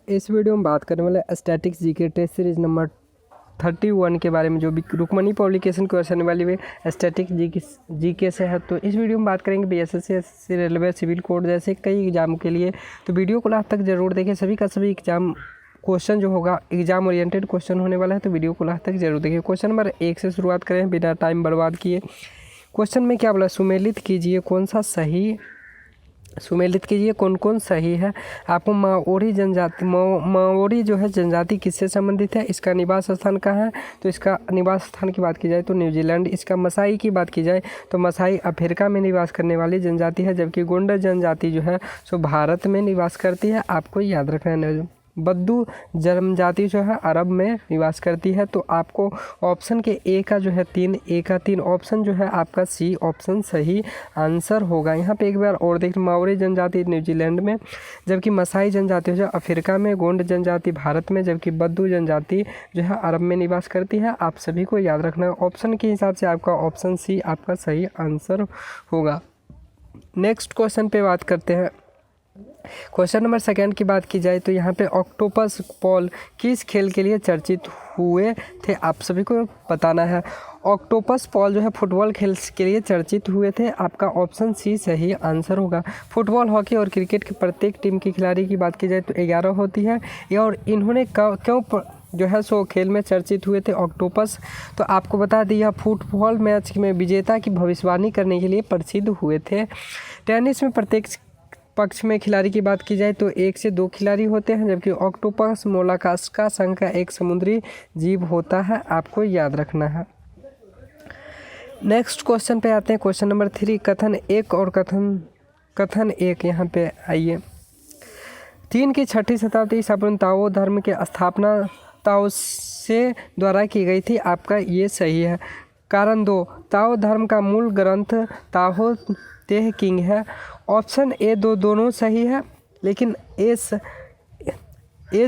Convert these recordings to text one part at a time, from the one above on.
इस वीडियो में बात करने वाले statics GK test series number 31 के बारे में, जो भी रुक्मणी पब्लिकेशन को आने वाली हुई स्टैटिक जीके से है। तो इस वीडियो में बात करेंगे BSSC, SSC, railway, civil code जैसे कई एग्जाम के लिए। तो वीडियो को लास्ट तक जरूर देखें। सभी का सभी एग्जाम क्वेश्चन जो होगा एग्जाम ओरिएंटेड क्वेश्चन होने वाला है, तो वीडियो को लास्ट तक जरूर देखिए। क्वेश्चन नंबर 1 से शुरुआत करें बिना टाइम बर्बाद किए। क्वेश्चन में क्या बोला, सुमेलित कीजिए कौन कौन सही है। आपको माओरी जनजाति, माओरी जो है जनजाति किससे संबंधित है, इसका निवास स्थान कहाँ है, तो इसका निवास स्थान की बात की जाए तो न्यूजीलैंड। इसका मसाई की बात की जाए तो मसाई अफ्रीका में निवास करने वाली जनजाति है, जबकि गोंड जनजाति जो है सो भारत में निवास करती है। आपको याद रखना है। बद्दू जनजाति जो है अरब में निवास करती है। तो आपको ऑप्शन के ए का जो है 3 ऑप्शन जो है आपका सी ऑप्शन सही आंसर होगा। यहाँ पे एक बार और देख, माओरी जनजाति न्यूजीलैंड में, जबकि मसाई जनजाति जो है अफ्रीका में, गोंड जनजाति भारत में, जबकि बद्दू जनजाति जो है अरब में निवास करती है। आप सभी को याद रखना है। ऑप्शन के हिसाब से आपका ऑप्शन सी आपका सही आंसर होगा। नेक्स्ट क्वेश्चन पे बात करते हैं। क्वेश्चन नंबर 2 की बात की जाए तो यहाँ पे ऑक्टोपस पॉल किस खेल के लिए चर्चित हुए थे, आप सभी को बताना है। ऑक्टोपस पॉल जो है फुटबॉल खेल के लिए चर्चित हुए थे। आपका ऑप्शन सी सही आंसर होगा। फुटबॉल, हॉकी और क्रिकेट की प्रत्येक टीम की खिलाड़ी की बात की जाए तो 11 होती है। और इन्होंने क्यों जो है सो खेल में चर्चित हुए थे ऑक्टोपस, तो आपको बता दिया फुटबॉल मैच में विजेता की भविष्यवाणी करने के लिए प्रसिद्ध हुए थे। टेनिस में प्रत्येक पक्ष में खिलाड़ी की बात की जाए तो 1 से 2 खिलाड़ी होते हैं, जबकि ऑक्टोपस मोलास्का संघ का एक समुद्री जीव होता है। आपको याद रखना है। नेक्स्ट क्वेश्चन पे आते हैं। क्वेश्चन नंबर 3 कथन 1 और कथन 1 यहाँ पे आइए। 3 की 6वीं शताब्दी ईसा पूर्व ताओ धर्म के स्थापना ताओ से द्वारा की गई थी। आपका ये सही है। कारण 2, ताओ धर्म का मूल ग्रंथ ताओ ते किंग है। ऑप्शन ए दोनों सही है, लेकिन ए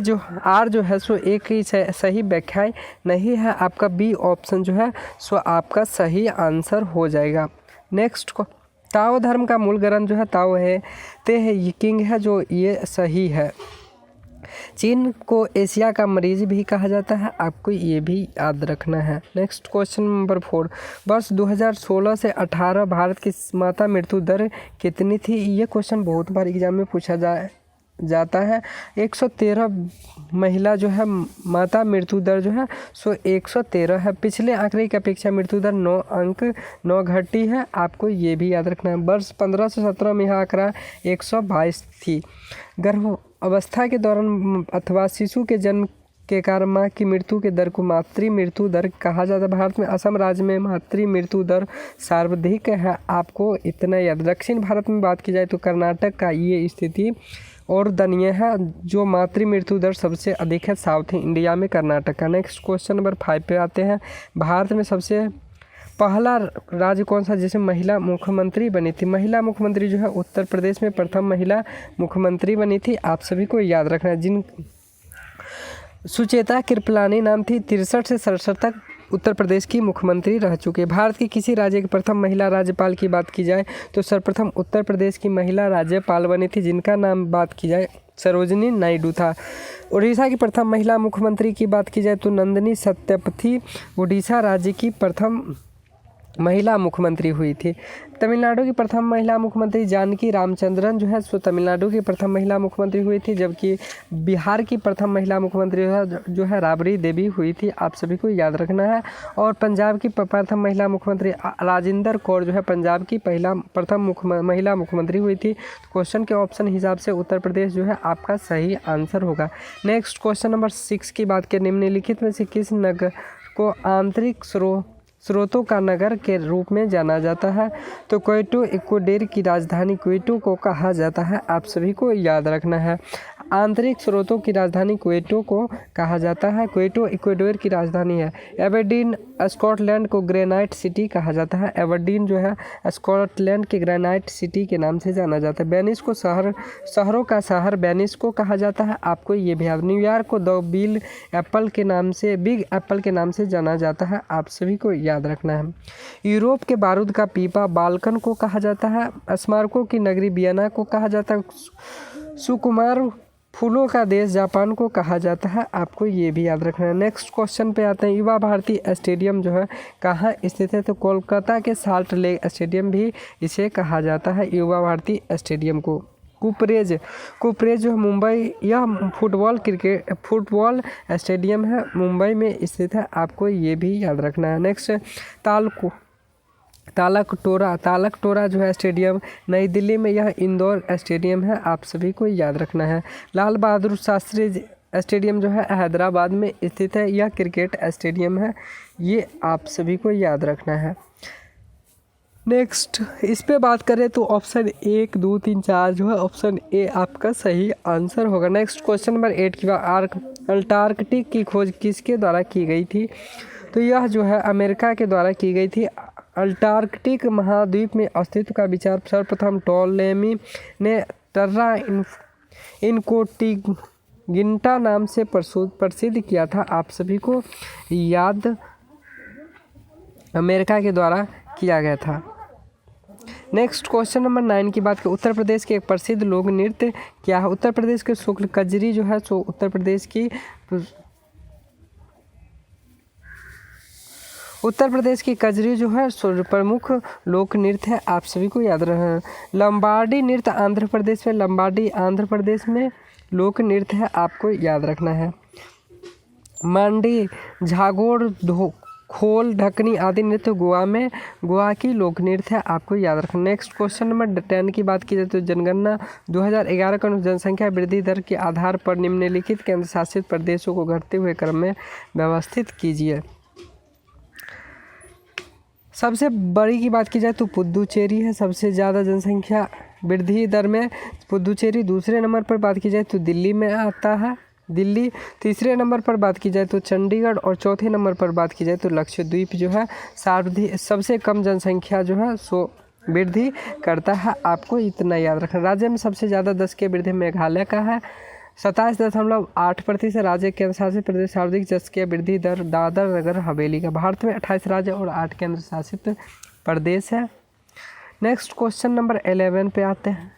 जो आर जो है सो एक ही सही व्याख्या नहीं है। आपका बी ऑप्शन जो है सो आपका सही आंसर हो जाएगा। नेक्स्ट को ताओ धर्म का मूल ग्रंथ जो है ताओ है ते है किंग है, जो ये सही है। चीन को एशिया का मरीज भी कहा जाता है। आपको ये भी याद रखना है। नेक्स्ट क्वेश्चन नंबर 4 वर्ष 2016 से 18 भारत की माता मृत्यु दर कितनी थी। ये क्वेश्चन बहुत बार एग्जाम में पूछा जाता है। 113 महिला जो है माता मृत्यु दर जो है सो 113 है। पिछले आंकड़े की अपेक्षा मृत्यु दर 9 घटी है। आपको ये भी याद रखना है। वर्ष 15 से 17 में यह आंकड़ा 122 थी। गर्भ अवस्था के दौरान अथवा शिशु के जन्म के कारण माँ की मृत्यु के दर को मातृ मृत्यु दर कहा जाता है। भारत में असम राज्य में मातृ मृत्यु दर सर्वाधिक है। आपको इतना याद। दक्षिण भारत में बात की जाए तो कर्नाटक का ये स्थिति और दयनीय है, जो मातृ मृत्यु दर सबसे अधिक है साउथ इंडिया में कर्नाटक का। नेक्स्ट क्वेश्चन नंबर 5 पे आते हैं। भारत में सबसे पहला राज्य कौन सा जिसे महिला मुख्यमंत्री बनी थी। महिला मुख्यमंत्री जो है उत्तर प्रदेश में प्रथम महिला मुख्यमंत्री बनी थी। आप सभी को याद रखना है। जिन सुचेता कृपलानी नाम थी, 63 से 67 तक उत्तर प्रदेश की मुख्यमंत्री रह चुके। भारत के किसी राज्य की प्रथम महिला राज्यपाल की बात की जाए तो सर्वप्रथम उत्तर प्रदेश की महिला राज्यपाल बनी थी, जिनका नाम बात की जाए सरोजिनी नायडू था। उड़ीसा की प्रथम महिला मुख्यमंत्री की बात की जाए तो नंदिनी सत्यपथी उड़ीसा राज्य की प्रथम महिला मुख्यमंत्री हुई थी। तमिलनाडु की प्रथम महिला मुख्यमंत्री जानकी रामचंद्रन जो है सो तमिलनाडु की प्रथम महिला मुख्यमंत्री हुई थी, जबकि बिहार की प्रथम महिला मुख्यमंत्री जो है राबड़ी देवी हुई थी। आप सभी को याद रखना है। और पंजाब की प्रथम महिला मुख्यमंत्री राजिंदर कौर जो है पंजाब की प्रथम महिला मुख्यमंत्री हुई थी। क्वेश्चन के ऑप्शन हिसाब से उत्तर प्रदेश जो है आपका सही आंसर होगा। नेक्स्ट क्वेश्चन नंबर 6 की बात करें। निम्नलिखित में से किस नगर को आंतरिक स्रोतों का नगर के रूप में जाना जाता है, तो क्वेटो इक्वाडोर की राजधानी क्वेटो को कहा जाता है। आप सभी को याद रखना है। आंतरिक स्रोतों की राजधानी क्वेटो को कहा जाता है। क्वेटो इक्वाडोर की राजधानी है। एबरडीन स्कॉटलैंड को ग्रेनाइट सिटी कहा जाता है। एबरडीन जो है स्कॉटलैंड के ग्रेनाइट सिटी के नाम से जाना जाता है। वेनिस को शहरों का शहर वेनिस को कहा जाता है। आपको ये भी याद। न्यूयॉर्क को बिग एप्पल के नाम से जाना जाता है। आप सभी को याद रखना है। यूरोप के बारूद का पीपा बाल्कन को कहा जाता है। स्मारकों की नगरी वियना को कहा जाता है। सुकुमार फूलों का देश जापान को कहा जाता है, आपको ये भी याद रखना है। नेक्स्ट क्वेश्चन पे आते हैं, युवा भारती स्टेडियम जो है कहाँ स्थित है, तो कोलकाता के साल्ट लेक स्टेडियम भी इसे कहा जाता है, युवा भारती स्टेडियम को। कुपरेज जो है मुंबई, यह फुटबॉल स्टेडियम है, मुंबई में स्थित है, आपको ये भी याद रखना है। नेक्स्ट तालकटोरा जो है स्टेडियम नई दिल्ली में, यह इंदौर स्टेडियम है, आप सभी को याद रखना है। लाल बहादुर शास्त्री स्टेडियम जो है हैदराबाद में स्थित है, यह क्रिकेट स्टेडियम है, ये आप सभी को याद रखना है। नेक्स्ट इस पे बात करें तो ऑप्शन 1, 2, 3, 4 जो है ऑप्शन ए आपका सही आंसर होगा। नेक्स्ट क्वेश्चन नंबर 8 की बात, अंटार्कटिक की खोज किसके द्वारा की गई थी, तो यह जो है अमेरिका के द्वारा की गई थी। अंटार्कटिक महाद्वीप में अस्तित्व का विचार सर्वप्रथम टॉलेमी ने टर्रा इनकोटिगिंटा नाम से प्रसिद्ध किया था, आप सभी को याद अमेरिका के द्वारा किया गया था। नेक्स्ट क्वेश्चन नंबर 9 की बात करें, उत्तर प्रदेश के एक प्रसिद्ध लोक नृत्य क्या है, उत्तर प्रदेश के शुक्ल कजरी जो है सो उत्तर प्रदेश की कजरी जो है प्रमुख लोक नृत्य है, आप सभी को याद रखना। लंबाडी नृत्य आंध्र प्रदेश में लोक नृत्य है, आपको याद रखना है। मांडी, झागोर, खोल, ढकनी आदि नृत्य गोवा की लोक नृत्य है, आपको याद रखना। नेक्स्ट क्वेश्चन नंबर 10 की बात की जाए तो जनगणना 2011 का जनसंख्या वृद्धि दर के आधार पर निम्नलिखित केंद्र शासित प्रदेशों को घटते हुए क्रम में व्यवस्थित कीजिए। सबसे बड़ी की बात की जाए तो पुदुचेरी है, सबसे ज़्यादा जनसंख्या वृद्धि दर में पुदुचेरी। दूसरे नंबर पर बात की जाए तो दिल्ली में आता है दिल्ली। तीसरे नंबर पर बात की जाए तो चंडीगढ़, और चौथे नंबर पर बात की जाए तो लक्षद्वीप जो है सबसे कम जनसंख्या जो है सो वृद्धि करता है, आपको इतना याद रखना। राज्य में सबसे ज़्यादा 10 के वृद्धि मेघालय का है 27.8%। राज्य केंद्र शासित प्रदेश सर्वाधिक 10 के वृद्धि दर दादर नगर हवेली का। भारत में 28 राज्य और 8 केंद्र शासित प्रदेश है। नेक्स्ट क्वेश्चन नंबर 11 पे आते हैं।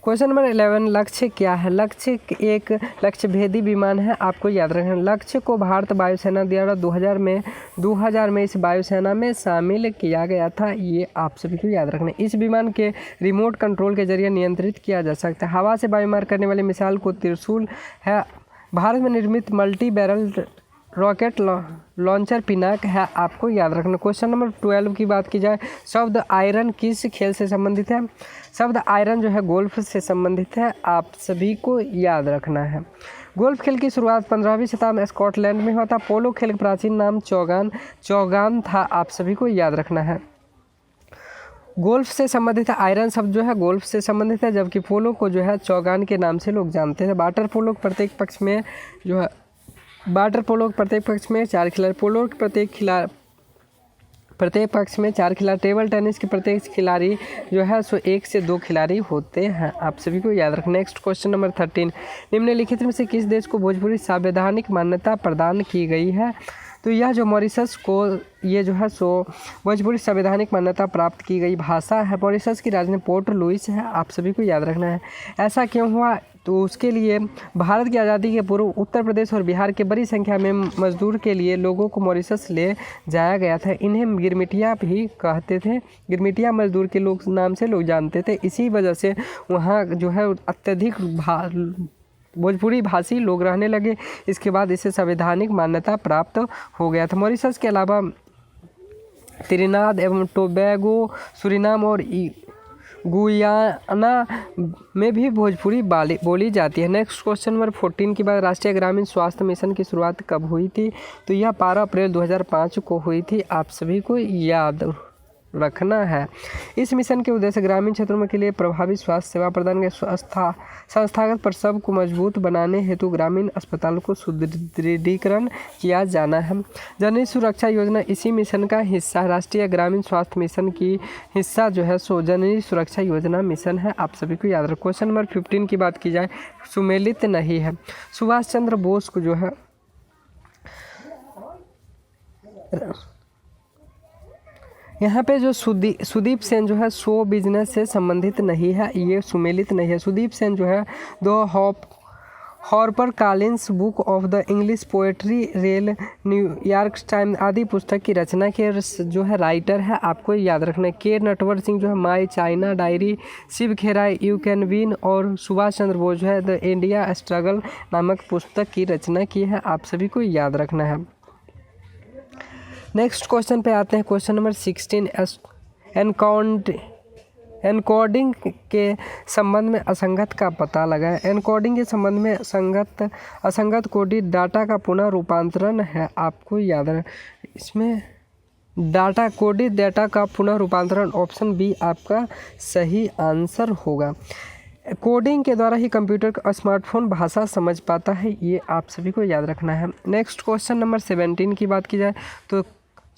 क्वेश्चन नंबर 11, लक्ष्य क्या है, लक्ष्य एक लक्ष्य भेदी विमान है, आपको याद रखना। लक्ष्य को भारत वायुसेना द्वारा 2000 में इस वायुसेना में शामिल किया गया था, ये आप सभी को याद रखना। इस विमान के रिमोट कंट्रोल के जरिए नियंत्रित किया जा सकता है। हवा से वायुमार करने वाली मिसाइल को त्रिशूल है। भारत में निर्मित multi barrel rocket launcher Pinaka है, आपको याद रखना। क्वेश्चन नंबर 12 की बात की जाए, शब्द आयरन किस खेल से संबंधित है, शब्द आयरन जो है गोल्फ से संबंधित है, आप सभी को याद रखना है। गोल्फ खेल की शुरुआत 15वीं शताब्दी में स्कॉटलैंड में हुआ था। पोलो खेल का प्राचीन नाम चौगान था, आप सभी को याद रखना है। गोल्फ से संबंधित है, आयरन शब्द जो है गोल्फ से संबंधित है, जबकि पोलो को जो है चौगान के नाम से लोग जानते हैं। वाटर पोलो प्रत्येक पक्ष में जो है वाटर पोलो प्रत्येक पक्ष में 4 खिलाड़ी, पोलो के प्रत्येक पक्ष में 4 खिलाड़ी। टेबल टेनिस के प्रत्येक खिलाड़ी जो है सो 1 से 2 खिलाड़ी होते हैं, आप सभी को याद रखना। नेक्स्ट क्वेश्चन नंबर 13, निम्नलिखित में से किस देश को भोजपुरी संवैधानिक मान्यता प्रदान की गई है, तो यह जो मॉरिशस को ये जो है सो भोजपुरी संवैधानिक मान्यता प्राप्त की गई भाषा है। मॉरिशस की राजधानी पोर्ट लुइस है, आप सभी को याद रखना है। ऐसा क्यों हुआ, तो उसके लिए भारत की आज़ादी के पूर्व उत्तर प्रदेश और बिहार के बड़ी संख्या में मजदूर के लिए लोगों को मॉरिशस ले जाया गया था। इन्हें गिरमिटिया भी कहते थे, गिरमिटिया मजदूर के लोग नाम से लोग जानते थे। इसी वजह से वहाँ जो है अत्यधिक भोजपुरी भाषी लोग रहने लगे। इसके बाद इसे संवैधानिक मान्यता प्राप्त हो गया था। मॉरिशस के अलावा त्रिनाद एवं टोबैगो, सुरीनाम और गुयाना में भी भोजपुरी बोली जाती है। नेक्स्ट क्वेश्चन नंबर 14 की बात, राष्ट्रीय ग्रामीण स्वास्थ्य मिशन की शुरुआत कब हुई थी, तो यह 12 अप्रैल 2005 को हुई थी, आप सभी को याद रखना है। इस मिशन के उद्देश्य ग्रामीण क्षेत्रों के लिए प्रभावी स्वास्थ्य सेवा प्रदान के संस्थागत प्रसव को मजबूत बनाने हेतु ग्रामीण अस्पतालों को सुदृढ़ीकरण किया जाना है। जननी सुरक्षा योजना इसी मिशन का हिस्सा, राष्ट्रीय ग्रामीण स्वास्थ्य मिशन की हिस्सा जो है सो जननी सुरक्षा योजना मिशन है, आप सभी को याद रखो। क्वेश्चन नंबर 15 की बात की जाए, सुमेलित नहीं है। सुभाष चंद्र बोस को जो है यहाँ पे जो सुदीप सेन जो है शो बिजनेस से संबंधित नहीं है, ये सुमेलित नहीं है। सुदीप सेन जो है the Harper Collins book of the English poetry, rail, New York Times आदि पुस्तक की रचना के जो है राइटर है, आपको याद रखना है। के नटवर सिंह जो है my China diary, Shiv Khera you can win और सुभाष चंद्र बोस जो है द इंडिया स्ट्रगल नामक पुस्तक की रचना की है, आप सभी को याद रखना है। नेक्स्ट क्वेश्चन पे आते हैं, क्वेश्चन नंबर 16। एनकोडिंग के संबंध में असंगत का पता लगाएं। एनकोडिंग के संबंध में असंगत कोडित डाटा का पुनः रूपांतरण है, आपको याद है। इसमें कोडित डाटा का पुनः रूपांतरण ऑप्शन बी आपका सही आंसर होगा। कोडिंग के द्वारा ही कंप्यूटर का स्मार्टफोन भाषा समझ पाता है, ये आप सभी को याद रखना है। नेक्स्ट क्वेश्चन नंबर 17 की बात की जाए तो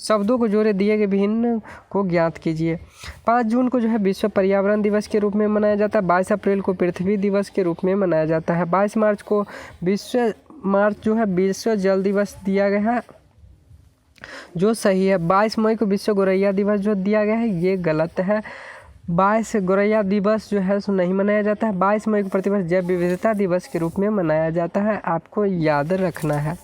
शब्दों को जोड़े दिए गए भिन्न को ज्ञात कीजिए। 5 जून को जो है विश्व पर्यावरण दिवस के रूप में मनाया जाता है। 22 अप्रैल को पृथ्वी दिवस के रूप में मनाया जाता है। 22 मार्च को विश्व जल दिवस दिया गया है, जो सही है। 22 मई को विश्व गोरैया दिवस जो दिया गया है, ये गलत है। 22 गोरैया दिवस जो है सो नहीं मनाया जाता है। 22 मई को प्रतिवर्ष जैव विविधता दिवस के रूप में मनाया जाता है, आपको याद रखना है।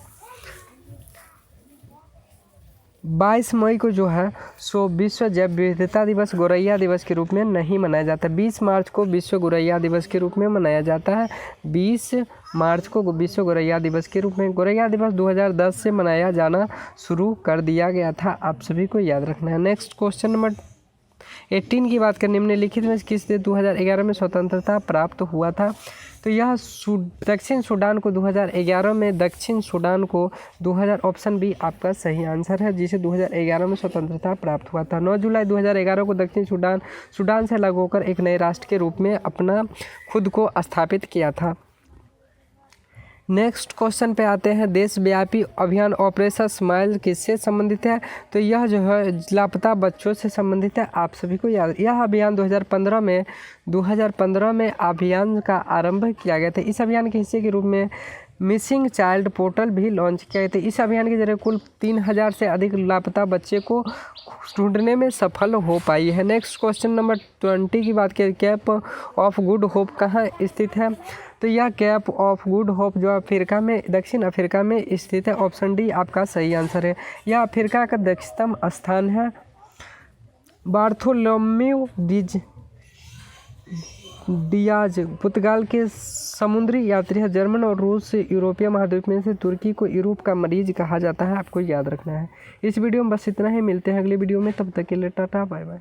22 मई को जो है सो विश्व जैव विविधता दिवस गोरैया दिवस के रूप में नहीं मनाया जाता। 20 मार्च को विश्व गोरैया दिवस के रूप में मनाया जाता है। 20 मार्च को विश्व गोरैया दिवस के रूप में। गोरैया दिवस 2010 से मनाया जाना शुरू कर दिया गया था, आप सभी को याद रखना है। नेक्स्ट क्वेश्चन नंबर 18 की बात करें, निम्नलिखित में किस देश 2011 में स्वतंत्रता प्राप्त हुआ था? तो यह दक्षिण सूडान को 2011 में, दक्षिण सूडान को 2000 ऑप्शन बी आपका सही आंसर है, जिसे 2011 में स्वतंत्रता प्राप्त हुआ था। 9 जुलाई 2011 को दक्षिण सूडान से अलग होकर एक नए राष्ट्र के रूप में अपना खुद को स्थापित किया था। नेक्स्ट क्वेश्चन पे आते हैं, देशव्यापी अभियान ऑपरेशन स्माइल किससे संबंधित है? तो यह जो है लापता बच्चों से संबंधित है, आप सभी को याद। यह अभियान 2015 में अभियान का आरंभ किया गया था। इस अभियान के हिस्से के रूप में मिसिंग चाइल्ड पोर्टल भी लॉन्च किया गया था। इस अभियान के जरिए कुल 3000 से अधिक लापता बच्चे को ढूंढने में सफल हो पाई है। नेक्स्ट क्वेश्चन नंबर 20 की बात करें, कैप ऑफ गुड होप कहाँ स्थित है? तो यह कैप ऑफ गुड होप जो अफ्रीका में, दक्षिण अफ्रीका में स्थित है, ऑप्शन डी आपका सही आंसर है। यह अफ्रीका का दक्षिणतम स्थान है। बार्थोलोम्यू डियाज पुर्तगाल के समुद्री यात्री है। जर्मन और रूस से यूरोपीय महाद्वीप में से तुर्की को यूरोप का मरीज कहा जाता है, आपको याद रखना है। इस वीडियो में बस इतना ही, मिलते हैं अगले वीडियो में, तब तक के लिए टाटा बाय बाय।